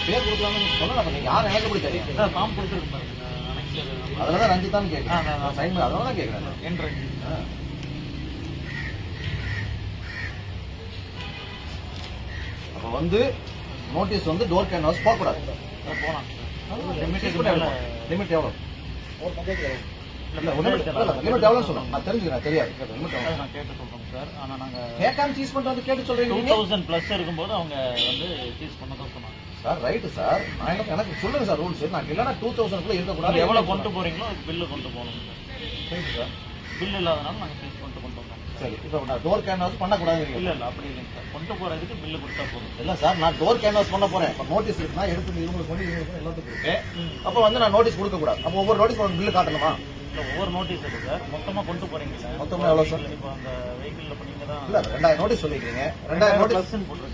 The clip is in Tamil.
பேர் கொடுக்கலாம்னு சொன்னா நீங்க யாரும் எனக்கு எப்படி தெரியும்? ஃபார்ம் கொடுத்துருக்கு பாருங்க. அதனாலதான் ரஞ்சிதான்னு கேட்கிறேன். சைன் அதனாலதான் கேட்கிறேன். அப்ப வந்து நோட்டீஸ் வந்து டோர் கேன்வாஸ் போகக்கூடாது. போலாம். லிமிட் எவ்வளவு? லிமிட் எவ்வளவு சொல்லணும்? நான் தெரிஞ்சுக்கிறேன். தெரியாது. நான் கேட்டு சொல்றேன் சார். ஆனா நாங்க கேட்காம சீஸ் பண்ணிட்டு வந்து கேட்டு சொல்றீங்க. 2000 பிளஸ் இருக்கும்போது அவங்க வந்து சீஸ் பண்ணதான் சொன்னாங்க சார். Right sir. நான் எனக்கு சொல்லுங்க சார் ரூல்ஸ். நான் இல்லைன்னா 2000 இருக்கக்கூடாது. எவ்வளவு கொண்டு போறீங்களோ பில்லு கொண்டு போகணும் சார். Right sir. பில் இல்லாதனால நாங்க சீஸ் பண்ணிட்டு கொண்டு வந்தோம். சரி. இப்போ நான் டோர் கேன்வாஸ் பண்ணக்கூடாது. இல்ல அப்படி இல்லைங்க சார். கொண்டு போறதுக்கு பில்லு கொடுத்தா போதும். இல்ல சார், நான் டோர் கேன்வாஸ் பண்ண போறேன். இப்போ நோட்டீஸ் இருக்குன்னா எடுத்து இவங்களுக்கு பண்ணி இவங்களுக்கு எல்லாத்துக்கும் இருக்கு. அப்போ வந்து நான் நோட்டீஸ் கொடுக்க கூடாது. அப்போ ஒவ்வொரு நோட்டீஸ் பில்லு காட்டணுமா? இல்ல ஒவ்வொரு நோட்டீஸ் இருக்கு சார். மொத்தமா கொண்டு போறீங்க சார். மொத்தமா எவ்வளவு சார்? இப்போ அந்த வெஹிக்கிள்ல பண்ணீங்க தான். இல்ல 2000 நோட்டீஸ் சொல்லிக்கிறீங்க. 2000 நோட்டீஸ் போட்டு